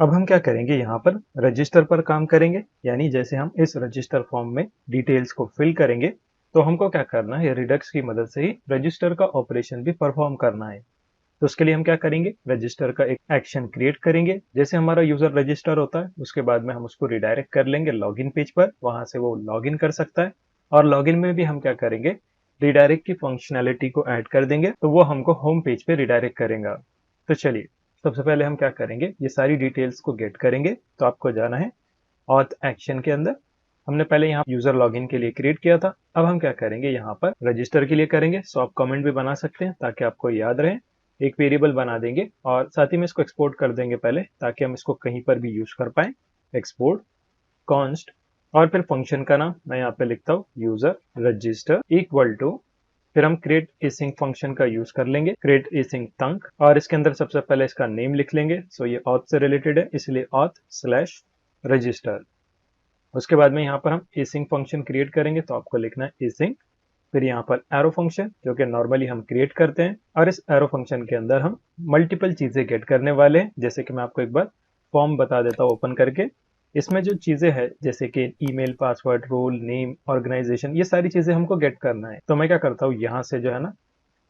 अब हम क्या करेंगे, यहाँ पर रजिस्टर पर काम करेंगे। यानी जैसे हम इस रजिस्टर फॉर्म में डिटेल्स को फिल करेंगे, तो हमको क्या करना है, रिडक्स की मदद से ही रजिस्टर का ऑपरेशन भी परफॉर्म करना है। तो उसके लिए हम क्या करेंगे, रजिस्टर का एक एक्शन क्रिएट करेंगे। जैसे हमारा यूजर रजिस्टर होता है, उसके बाद में हम उसको रिडायरेक्ट कर लेंगे लॉगिन पेज पर, वहां से वो लॉगिन कर सकता है। और लॉगिन में भी हम क्या करेंगे, रिडायरेक्ट की फंक्शनैलिटी को ऐड कर देंगे, तो वो हमको होम पेज पे रिडायरेक्ट करेगा। तो चलिए, सबसे पहले हम क्या करेंगे, ये सारी डिटेल्स को गेट करेंगे। तो आपको जाना है ऑथ एक्शन के अंदर। हमने पहले यहाँ यूजर लॉगिन के लिए क्रिएट किया था। अब हम क्या करेंगे, यहाँ पर रजिस्टर के लिए करेंगे। सो आप कमेंट भी बना सकते हैं ताकि आपको याद रहे। एक वेरिएबल बना देंगे और साथ ही में इसको एक्सपोर्ट कर देंगे पहले, ताकि हम इसको कहीं पर भी यूज कर पाए। एक्सपोर्ट कॉन्स्ट और फिर फंक्शन का नाम मैं यहाँ पे लिखता हूँ यूजर रजिस्टर इक्वल टू, फिर हम क्रिएट एसिंक फंक्शन का यूज कर लेंगे, क्रिएट एसिंक तंक, और इसके अंदर सबसे पहले इसका नेम लिख लेंगे। सो ये ऑथ से रिलेटेड है, इसलिए ऑथ स्लैश रजिस्टर। उसके बाद में यहाँ पर हम एसिंक फंक्शन क्रिएट करेंगे, तो आपको लिखना है एसिंक, फिर यहाँ पर एरो फंक्शन जो कि नॉर्मली हम क्रिएट करते हैं। और इस एरो फंक्शन के अंदर हम मल्टीपल चीजें गेट करने वाले हैं। जैसे कि मैं आपको एक बार फॉर्म बता देता हूँ ओपन करके। इसमें जो चीजें हैं जैसे कि email, password, role, name, organisation, ये सारी चीजें हमको गेट करना है। तो मैं क्या करता हूँ, यहाँ से जो है ना,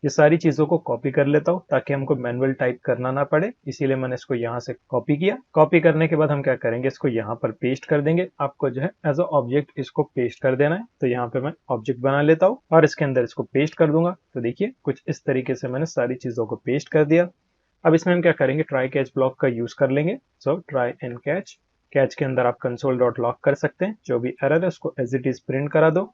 ये सारी चीजों को कॉपी कर लेता हूँ ताकि हमको मैनुअल टाइप करना ना पड़े, इसीलिए मैंने इसको यहाँ से कॉपी किया। कॉपी करने के बाद हम क्या करेंगे, इसको यहाँ पर पेस्ट कर देंगे। आपको जो है एज अ ऑब्जेक्ट इसको पेस्ट कर देना है। तो यहाँ पे मैं ऑब्जेक्ट बना लेता हूँ और इसके अंदर इसको पेस्ट कर दूंगा। तो देखिए कुछ इस तरीके से मैंने सारी चीजों को पेस्ट कर दिया। अब इसमें हम क्या करेंगे, ट्राई कैच ब्लॉक का यूज कर लेंगे। So try and catch, catch के अंदर आप कंसोल डॉट लॉग कर सकते हैं, जो भी एरर है उसको एज इट इज प्रिंट करा दो।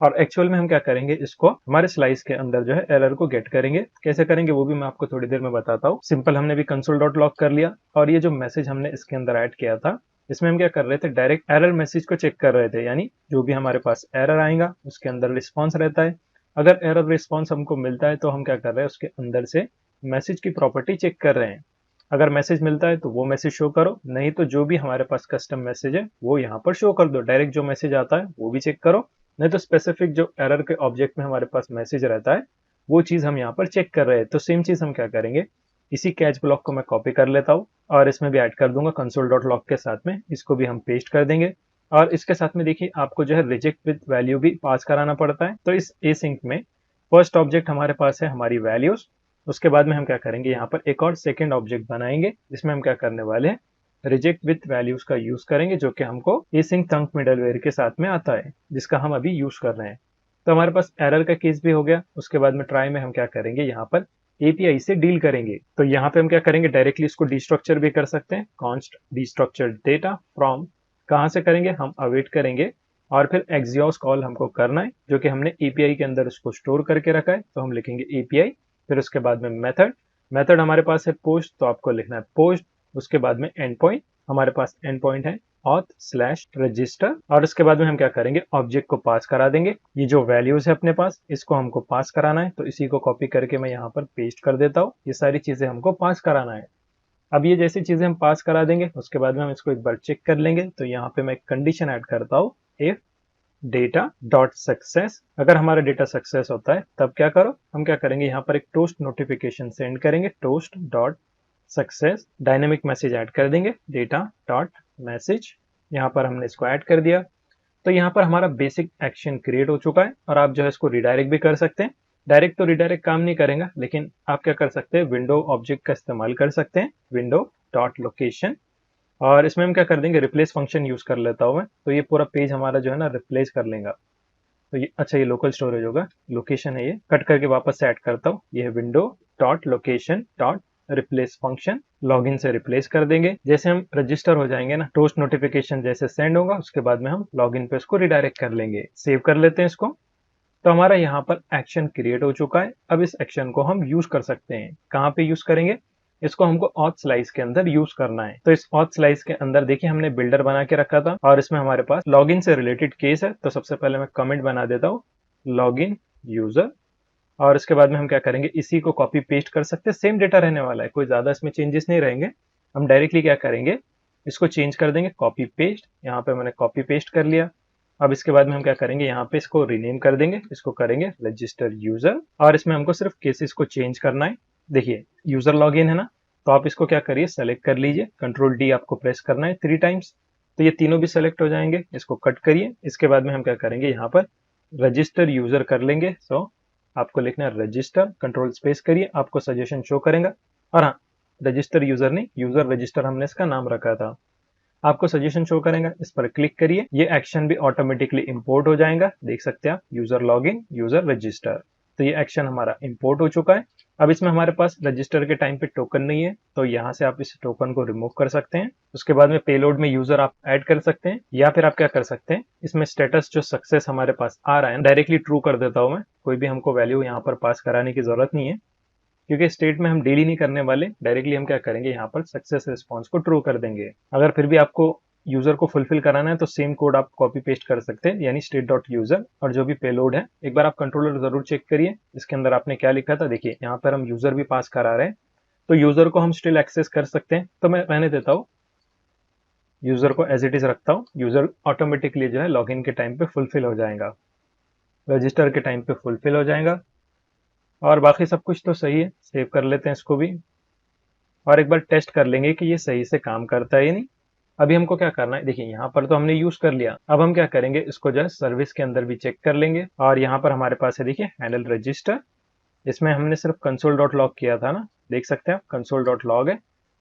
और एक्चुअल में हम क्या करेंगे, इसको हमारे स्लाइस के अंदर जो है एरर को गेट करेंगे। कैसे करेंगे वो भी मैं आपको थोड़ी देर में बताता हूँ। सिंपल, हमने भी कंसोल डॉट लॉग कर लिया और ये जो मैसेज हमने इसके अंदर ऐड किया था, इसमें हम क्या कर रहे थे, डायरेक्ट एरर मैसेज को चेक कर रहे थे। यानी जो भी हमारे पास एरर आएगा उसके अंदर रिस्पॉन्स रहता है। अगर एरर रिस्पॉन्स हमको मिलता है तो हम क्या कर रहे हैं, उसके अंदर से मैसेज की प्रॉपर्टी चेक कर रहे हैं। अगर मैसेज मिलता है तो वो मैसेज शो करो, नहीं तो जो भी हमारे पास कस्टम मैसेज है वो यहाँ पर शो कर दो। डायरेक्ट जो मैसेज आता है वो भी चेक करो, नहीं तो स्पेसिफिक जो एरर के ऑब्जेक्ट में हमारे पास मैसेज रहता है वो चीज हम यहाँ पर चेक कर रहे हैं। तो सेम चीज हम क्या करेंगे, इसी कैच ब्लॉक को मैं कॉपी कर लेता हूँ और इसमें भी ऐड कर दूंगा कंसोल डॉट लॉग के साथ में। इसको भी हम पेस्ट कर देंगे और इसके साथ में देखिए आपको जो है रिजेक्ट विद वैल्यू भी पास कराना पड़ता है। तो इस एसिंक में फर्स्ट ऑब्जेक्ट हमारे पास है हमारी वैल्यूज। उसके बाद में हम क्या करेंगे, यहाँ पर एक और सेकेंड ऑब्जेक्ट बनाएंगे जिसमें हम क्या करने वाले हैं, रिजेक्ट विथ वैल्यूज का यूज करेंगे, जो कि हमको एसिंक तंक मिडलवेयर के साथ में आता है, जिसका हम अभी यूज कर रहे हैं। तो हमारे पास एरर का केस भी हो गया। उसके बाद में ट्राई में हम क्या करेंगे, यहाँ पर एपीआई से डील करेंगे। तो यहाँ पे हम क्या करेंगे, डायरेक्टली इसको डिस्ट्रक्चर भी कर सकते हैं। कॉन्स्ट डिस्ट्रक्चर डेटा फ्रॉम, कहाँ से करेंगे, हम अवेट करेंगे और फिर एक्सियोस कॉल हमको करना है, जो कि हमने एपीआई के अंदर उसको स्टोर करके रखा है। तो हम लिखेंगे एपीआई, फिर उसके बाद में मेथड, मेथड हमारे पास है पोस्ट, तो आपको लिखना है पोस्ट। उसके बाद में एंड पॉइंट, हमारे पास एंड पॉइंट है ऑथ स्लैश रजिस्टर। और उसके बाद में हम क्या करेंगे, ऑब्जेक्ट को पास करा देंगे। ये जो वैल्यूज है अपने पास, इसको हमको पास कराना है। तो इसी को कॉपी करके मैं यहाँ पर पेस्ट कर देता हूँ। ये सारी चीजें हमको पास कराना है। अब ये जैसी चीजें हम पास करा देंगे, उसके बाद में हम इसको एक बार चेक कर लेंगे। तो यहाँ पे मैं एक कंडीशन ऐड करता हूँ, इफ डेटा डॉट सक्सेस, अगर हमारा डेटा सक्सेस होता है तब क्या करो, हम क्या करेंगे, यहाँ पर एक टोस्ट नोटिफिकेशन सेंड करेंगे। Toast dot success dynamic message add कर देंगे, डेटा डॉट मैसेज, यहाँ पर हमने इसको ऐड कर दिया। तो यहाँ पर हमारा बेसिक एक्शन क्रिएट हो चुका है और आप जो है इसको रिडायरेक्ट भी कर सकते हैं। डायरेक्ट तो रिडायरेक्ट काम नहीं करेगा, लेकिन आप क्या कर सकते हैं, विंडो ऑब्जेक्ट का इस्तेमाल कर सकते हैं, विंडो डॉट लोकेशन। और इसमें हम क्या कर देंगे, रिप्लेस फंक्शन यूज कर लेता हूँ मैं। तो ये पूरा पेज हमारा जो है ना रिप्लेस कर लेगा। तो ये अच्छा, ये लोकल स्टोरेज होगा, लोकेशन है, ये कट करके वापस से ऐड करता हूँ। ये है window dot location dot replace function, login से रिप्लेस कर देंगे। जैसे हम रजिस्टर हो जाएंगे ना, टोस्ट नोटिफिकेशन जैसे सेंड होगा, उसके बाद में हम लॉगिन पे इसको रिडायरेक्ट कर लेंगे। सेव कर लेते हैं इसको। तो हमारा यहाँ पर एक्शन क्रिएट हो चुका है। अब इस एक्शन को हम यूज कर सकते हैं। कहाँ पे यूज करेंगे, इसको हमको ऑथ स्लाइस के अंदर यूज करना है। तो इस ऑथ स्लाइस के अंदर देखिए हमने बिल्डर बना के रखा था और इसमें हमारे पास लॉगिन से रिलेटेड केस है। तो सबसे पहले मैं कमेंट बना देता हूँ, लॉगिन यूजर, और इसके बाद में हम क्या करेंगे, इसी को कॉपी पेस्ट कर सकते हैं। सेम डेटा रहने वाला है, कोई ज्यादा इसमें चेंजेस नहीं रहेंगे। हम डायरेक्टली क्या करेंगे, इसको चेंज कर देंगे, कॉपी पेस्ट। यहाँ पे मैंने कॉपी पेस्ट कर लिया। अब इसके बाद में हम क्या करेंगे, यहाँ पे इसको रीनेम कर देंगे, इसको करेंगे रजिस्टर यूजर, और इसमें हमको सिर्फ केसेस को चेंज करना है। देखिए यूजर लॉगिन है ना, तो आप इसको क्या करिए, सेलेक्ट कर लीजिए, कंट्रोल डी आपको प्रेस करना है 3 टाइम्स, तो ये तीनों भी सेलेक्ट हो जाएंगे। इसको कट करिए। इसके बाद में हम क्या करेंगे, यहाँ पर रजिस्टर यूजर कर लेंगे। सो आपको लिखना है रजिस्टर, कंट्रोल स्पेस करिए, आपको सजेशन शो करेगा। और हाँ, रजिस्टर यूजर नहीं, यूजर रजिस्टर हमने इसका नाम रखा था। आपको सजेशन शो करेगा, इस पर क्लिक करिए। ये एक्शन भी ऑटोमेटिकली इंपोर्ट हो जाएगा, देख सकते हैं आप, यूजर लॉगिन, यूजर रजिस्टर। तो ये एक्शन हमारा इंपोर्ट हो चुका है। अब इसमें हमारे पास रजिस्टर के टाइम पे टोकन नहीं है, तो यहाँ से आप इस टोकन को रिमूव कर सकते हैं। उसके बाद में पेलोड में यूजर आप ऐड कर सकते हैं, या फिर आप क्या कर सकते हैं, इसमें स्टेटस जो सक्सेस हमारे पास आ रहा है डायरेक्टली ट्रू कर देता हूं मैं। कोई भी हमको वैल्यू यहाँ पर पास कराने की जरूरत नहीं है, क्योंकि स्टेट में हम डील ही नहीं करने वाले। डायरेक्टली हम क्या करेंगे, यहाँ पर सक्सेस रिस्पॉन्स को ट्रू कर देंगे। अगर फिर भी आपको यूजर को फुलफिल कराना है तो सेम कोड आप कॉपी पेस्ट कर सकते हैं, यानी स्टेट डॉट यूजर, और जो भी पेलोड है एक बार आप कंट्रोलर जरूर चेक करिए इसके अंदर आपने क्या लिखा था। देखिए यहाँ पर हम यूजर भी पास करा रहे हैं, तो यूजर को हम स्टिल एक्सेस कर सकते हैं। तो मैं रहने देता हूँ, यूजर को एज इट इज रखता हूँ। यूजर ऑटोमेटिकली जो है लॉगिन के टाइम पे फुलफिल हो जाएगा, रजिस्टर के टाइम पे फुलफिल हो जाएगा, और बाकी सब कुछ तो सही है। सेव कर लेते हैं इसको भी, और एक बार टेस्ट कर लेंगे कि ये सही से काम करता है या नहीं। अभी हमको क्या करना है, देखिए यहाँ पर तो हमने यूज कर लिया। अब हम क्या करेंगे, इसको जो है सर्विस के अंदर भी चेक कर लेंगे। और यहाँ पर हमारे पास है, देखिए, हैंडल रजिस्टर। इसमें हमने सिर्फ कंसोल डॉट लॉग किया था ना, देख सकते हैं आप, कंसोल डॉट लॉग है।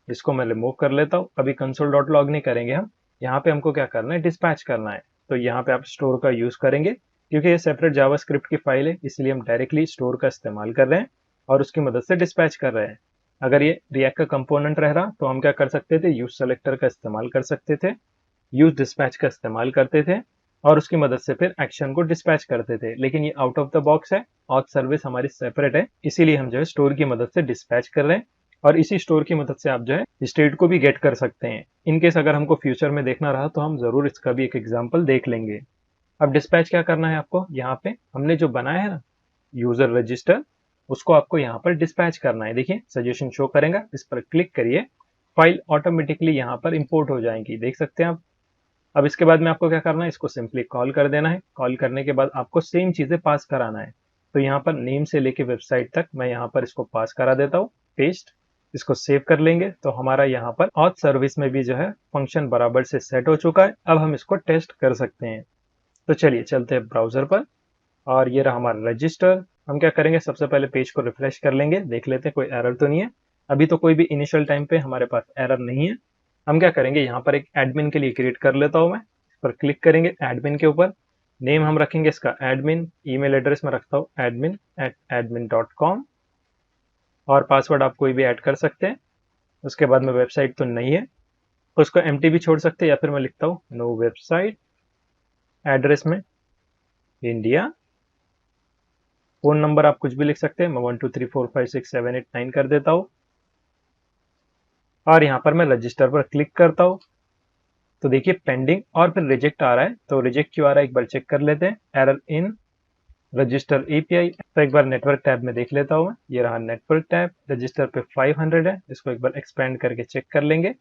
इसको मैं रिमूव कर लेता हूँ। अभी कंसोल डॉट लॉग नहीं करेंगे हम, यहाँ पे हमको क्या करना है, डिस्पैच करना है। तो यहाँ पे आप स्टोर का यूज करेंगे, क्योंकि ये सेपरेट जावास्क्रिप्ट की फाइल है, इसलिए हम डायरेक्टली स्टोर का इस्तेमाल कर रहे हैं और उसकी मदद से डिस्पैच कर रहे हैं। अगर ये रिएक्ट का कंपोनेंट रह रहा तो हम क्या कर सकते थे, यूज सेलेक्टर का इस्तेमाल कर सकते थे, यूज डिस्पैच का इस्तेमाल करते थे, और उसकी मदद से फिर एक्शन को डिस्पैच करते थे। लेकिन ये आउट ऑफ द बॉक्स है, ऑथ सर्विस हमारी सेपरेट है, इसीलिए हम जो है स्टोर की मदद से डिस्पैच कर रहे हैं। और इसी स्टोर की मदद से आप जो है स्टेट को भी गेट कर सकते हैं। इनकेस अगर हमको फ्यूचर में देखना रहा तो हम जरूर इसका भी एक एग्जाम्पल देख लेंगे। अब डिस्पैच क्या करना है आपको, यहाँ पे हमने जो बनाया है ना यूजर रजिस्टर, उसको आपको यहाँ पर डिस्पैच करना है। देखिए सजेशन शो करेगा, इस पर क्लिक करिए, फाइल ऑटोमेटिकली यहाँ पर इंपोर्ट हो जाएगी, देख सकते हैं आप। अब इसके बाद में आपको क्या करना है, इसको सिंपली कॉल कर देना है। कॉल करने के बाद आपको सेम चीजें पास कराना है। तो यहाँ पर नेम से लेके वेबसाइट तक मैं यहाँ पर इसको पास करा देता हूँ, पेस्ट। इसको सेव कर लेंगे तो हमारा यहाँ पर ऑथ सर्विस में भी जो है फंक्शन बराबर से सेट हो चुका है। अब हम इसको टेस्ट कर सकते हैं। तो चलिए चलते हैं ब्राउजर पर, और ये रहा हमारा रजिस्टर। हम क्या करेंगे, सबसे पहले पेज को रिफ्रेश कर लेंगे, देख लेते हैं कोई एरर तो नहीं है। अभी तो कोई भी इनिशियल टाइम पे हमारे पास एरर नहीं है। हम क्या करेंगे, यहाँ पर एक एडमिन के लिए क्रिएट कर लेता हूं मैं। इस पर क्लिक करेंगे एडमिन के ऊपर, नेम हम रखेंगे इसका एडमिन, ईमेल एड्रेस में रखता हूँ admin@admin.com, और पासवर्ड आप कोई भी ऐड कर सकते हैं। उसके बाद में वेबसाइट तो नहीं है, तो उसको एम्प्टी भी छोड़ सकते हैं, या फिर मैं लिखता हूँ नो वेबसाइट। एड्रेस में इंडिया, फोन नंबर आप कुछ भी लिख सकते हैं, मैं 12345678 9 कर देता हूँ। और यहाँ पर मैं रजिस्टर पर क्लिक करता हूँ, तो देखिए पेंडिंग और फिर रिजेक्ट आ रहा है। तो रिजेक्ट क्यों आ रहा है, एक बार चेक कर लेते हैं। Error in register API. तो एक बार नेटवर्क टैब में देख लेता हूँ मैं, ये रहा नेटवर्क टैब, रजिस्टर पे 500 है। इसको एक बार एक्सपेंड करके चेक कर लेंगे।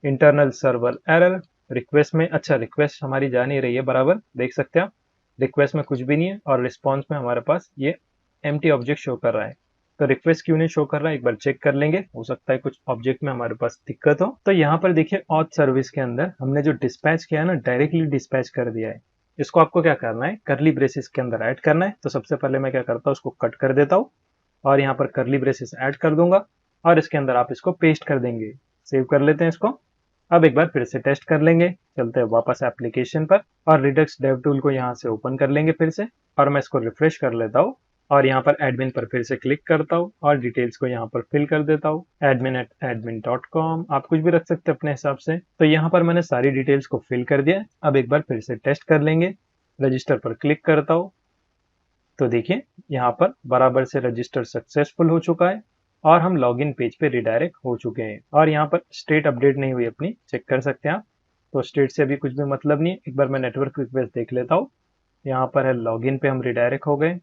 इंटरनल सर्वर एरर, रिक्वेस्ट में, अच्छा रिक्वेस्ट हमारी जा नहीं रही है बराबर, देख सकते हैं आप, रिक्वेस्ट में कुछ भी नहीं है, और रिस्पॉन्स में हमारे पास ये एम्प्टी ऑब्जेक्ट शो कर रहा है। तो रिक्वेस्ट क्यों नहीं शो कर रहा है, एक बार चेक कर लेंगे, हो सकता है कुछ ऑब्जेक्ट में हमारे पास दिक्कत हो। तो यहाँ पर देखिए ऑथ सर्विस के अंदर हमने जो डिस्पैच किया है ना, डायरेक्टली डिस्पैच कर दिया है। इसको आपको क्या करना है, करली ब्रेसेस के अंदर ऐड करना है। तो सबसे पहले मैं क्या करता हूँ, उसको कट कर देता हूँ, और यहाँ पर करली ब्रेसेस ऐड कर दूंगा, और इसके अंदर आप इसको पेस्ट कर देंगे। सेव कर लेते हैं इसको। अब एक बार फिर से टेस्ट कर लेंगे, चलते हैं वापस एप्लीकेशन पर, और रिडक्स डेव टूल को यहाँ से ओपन कर लेंगे फिर से, और मैं इसको रिफ्रेश कर लेता हूँ, और यहाँ पर एडमिन पर फिर से क्लिक करता हूँ, और डिटेल्स को यहाँ पर फिल कर देता हूँ, admin@admin.com। आप कुछ भी रख सकते हैं अपने हिसाब से। तो यहाँ पर मैंने सारी डिटेल्स को फिल कर दिया। अब एक बार फिर से टेस्ट कर लेंगे, रजिस्टर पर क्लिक करता हूँ, तो देखिए यहाँ पर बराबर से रजिस्टर सक्सेसफुल हो चुका है, और हम लॉगिन पेज पे रिडायरेक्ट हो चुके हैं। और यहाँ पर स्टेट अपडेट नहीं हुई अपनी, चेक कर सकते हैं आप। तो स्टेट से अभी कुछ भी मतलब नहीं है। एक बार मैं नेटवर्क रिक्वेस्ट देख लेता हूँ, यहाँ पर है लॉगिन पे हम रिडायरेक्ट हो गए,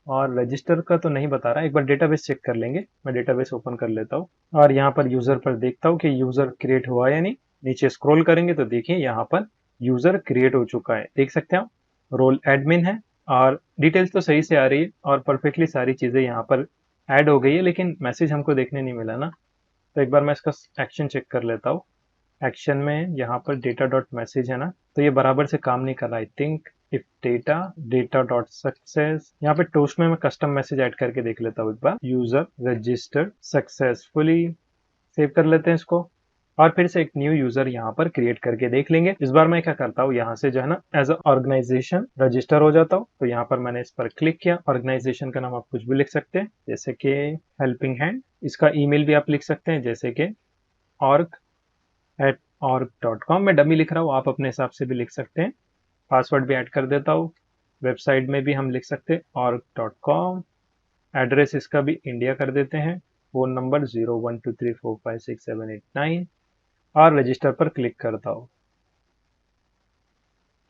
और रजिस्टर का तो नहीं बता रहा। एक बार डेटाबेस चेक कर लेंगे, मैं डेटाबेस ओपन कर लेता हूँ, और यहाँ पर यूजर पर देखता हूँ कि यूजर क्रिएट हुआ या नहीं। नीचे स्क्रॉल करेंगे तो देखिए यहाँ पर यूजर क्रिएट हो चुका है, देख सकते हैं आप, रोल एडमिन है, और डिटेल्स तो सही से आ रही है, और परफेक्टली सारी चीजें यहाँ पर ऐड हो गई है, लेकिन मैसेज हमको देखने नहीं मिला ना। तो एक बार मैं इसका एक्शन चेक कर लेता हूँ। एक्शन में यहाँ पर डेटा डॉट मैसेज है ना, तो ये बराबर से काम नहीं कर रहा। I think if data data dot success, यहाँ पे टोस्ट में मैं कस्टम मैसेज ऐड करके देख लेता हूँ एक बार। यूजर रजिस्टर्ड सक्सेसफुली, सेव कर लेते हैं इसको और फिर से एक न्यू यूजर यहाँ पर क्रिएट करके देख लेंगे। इस बार मैं क्या करता हूँ, यहाँ से जो है ना एज अ ऑर्गेनाइजेशन रजिस्टर हो जाता हूँ। तो यहाँ पर मैंने इस पर क्लिक किया। ऑर्गेनाइजेशन का नाम आप कुछ भी लिख सकते हैं, जैसे कि हेल्पिंग हैंड। इसका ईमेल भी आप लिख सकते हैं, जैसे कि org@org.com। मैं डमी लिख रहा हूँ, आप अपने हिसाब से भी लिख सकते हैं। पासवर्ड भी ऐड कर देता हूँ। वेबसाइट में भी हम लिख सकते हैं org.com। एड्रेस इसका भी इंडिया कर देते हैं। फोन नंबर 0123456789 और रजिस्टर पर क्लिक करता हूँ।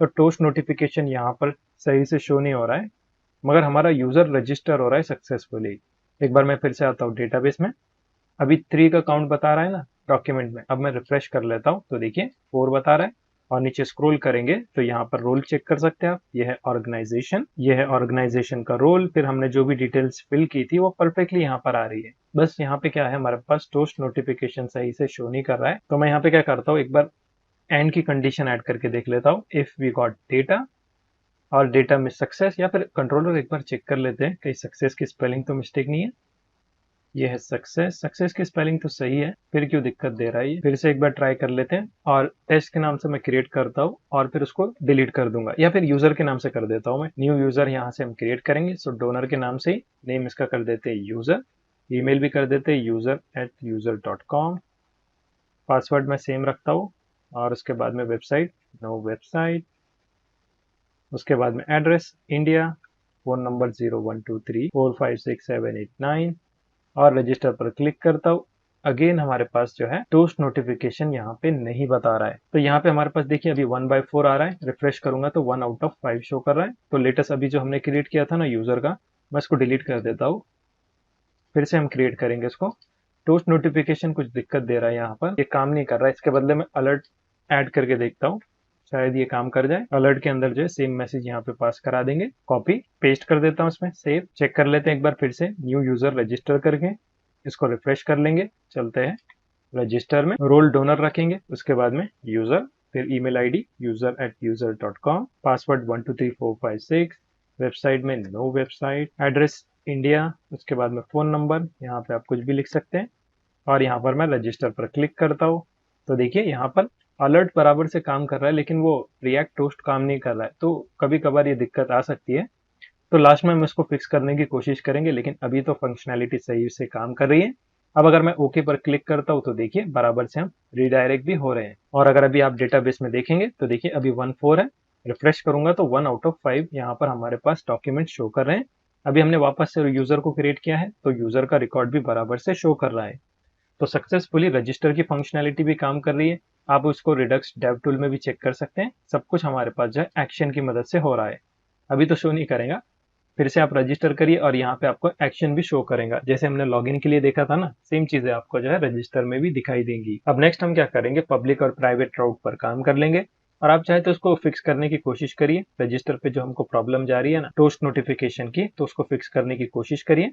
तो टोस्ट नोटिफिकेशन यहाँ पर सही से शो नहीं हो रहा है, मगर हमारा यूजर रजिस्टर हो रहा है सक्सेसफुली। एक बार मैं फिर से आता हूँ डेटाबेस में। अभी 3 का काउंट बता रहा है ना डॉक्यूमेंट में। अब मैं रिफ्रेश कर लेता हूँ तो देखिए 4 बता रहा है। और नीचे स्क्रॉल करेंगे तो यहाँ पर रोल चेक कर सकते हैं आप। ये है ऑर्गेनाइजेशन, ये है ऑर्गेनाइजेशन का रोल। फिर हमने जो भी डिटेल्स फिल की थी वो परफेक्टली यहाँ पर आ रही है। बस यहाँ पे क्या है, हमारे पास टोस्ट नोटिफिकेशन सही से शो नहीं कर रहा है। तो मैं यहाँ पे क्या करता हूँ, एक बार एंड की कंडीशन ऐड करके देख लेता हूँ। इफ वी गॉट डेटा और डेटा में सक्सेस, या फिर कंट्रोलर एक बार चेक कर लेते हैं कहीं सक्सेस की स्पेलिंग तो मिस्टेक नहीं है। ये है सक्सेस, सक्सेस की स्पेलिंग तो सही है, फिर क्यों दिक्कत दे रहा है ये। फिर से एक बार ट्राई कर लेते हैं और टेस्ट के नाम से मैं क्रिएट करता हूँ और फिर उसको डिलीट कर दूंगा, या फिर यूजर के नाम से कर देता हूँ मैं। न्यू यूजर यहाँ से हम क्रिएट करेंगे। सो डोनर के नाम से ही नेम इसका कर देते हैं यूजर। ईमेल भी कर देते हैं user@user.com। पासवर्ड मैं सेम रखता हूँ और उसके बाद में वेबसाइट, नो वेबसाइट। उसके बाद में एड्रेस इंडिया, फोन नंबर 0123456789 और रजिस्टर पर क्लिक करता हूँ। अगेन हमारे पास जो है टोस्ट नोटिफिकेशन यहाँ पे नहीं बता रहा है। तो यहाँ पे हमारे पास देखिए अभी 1/4 आ रहा है। रिफ्रेश करूंगा तो 1/5 शो कर रहा है। तो लेटेस्ट अभी जो हमने क्रिएट किया था ना यूजर का, मैं इसको डिलीट कर देता हूँ। फिर से हम क्रिएट करेंगे इसको। टोस्ट नोटिफिकेशन कुछ दिक्कत दे रहा है, यहाँ पर ये काम नहीं कर रहा है। इसके बदले में अलर्ट ऐड करके देखता हूँ, शायद ये काम कर जाए। अलर्ट के अंदर जो है सेम मैसेज यहाँ पे पास करा देंगे। कॉपी पेस्ट कर देता हूँ इसमें, सेव। चेक कर लेते हैं एक बार फिर से न्यू यूजर रजिस्टर करके। इसको रिफ्रेश कर लेंगे। चलते हैं रजिस्टर में, रोल डोनर रखेंगे, उसके बाद में यूजर, फिर email ID user@user.com, password 123456, website में नो वेबसाइट, एड्रेस इंडिया, उसके बाद में फोन नंबर, यहाँ पे आप कुछ भी लिख सकते हैं और यहाँ पर मैं रजिस्टर पर क्लिक करता हूँ। तो देखिए यहाँ पर अलर्ट बराबर से काम कर रहा है, लेकिन वो रिएक्ट टोस्ट काम नहीं कर रहा है। तो कभी कभार ये दिक्कत आ सकती है। तो लास्ट में हम इसको फिक्स करने की कोशिश करेंगे, लेकिन अभी तो फंक्शनैलिटी सही से काम कर रही है। अब अगर मैं ओके पर क्लिक करता हूँ तो देखिए बराबर से हम रिडायरेक्ट भी हो रहे हैं। और अगर अभी आप डेटाबेस में देखेंगे तो देखिए अभी 1/4 है। रिफ्रेश करूंगा तो 1/5 यहाँ पर हमारे पास डॉक्यूमेंट शो कर रहे हैं। अभी हमने वापस से यूजर को क्रिएट किया है तो यूजर का रिकॉर्ड भी बराबर से शो कर रहा है। तो सक्सेसफुली रजिस्टर की फंक्शनैलिटी भी काम कर रही है। आप उसको रिडक्स डेव टूल में भी चेक कर सकते हैं। सब कुछ हमारे पास जो है एक्शन की मदद से हो रहा है। अभी तो शो नहीं करेगा। फिर से आप रजिस्टर करिए और यहाँ पे आपको एक्शन भी शो करेगा। जैसे हमने लॉगिन के लिए देखा था ना, सेम चीजें आपको जो है रजिस्टर में भी दिखाई देंगी। अब नेक्स्ट हम क्या करेंगे, पब्लिक और प्राइवेट राउट पर काम कर लेंगे। और आप चाहे तो उसको फिक्स करने की कोशिश करिए। रजिस्टर पे जो हमको प्रॉब्लम जा रही है ना टोस्ट नोटिफिकेशन की, तो उसको फिक्स करने की कोशिश करिए।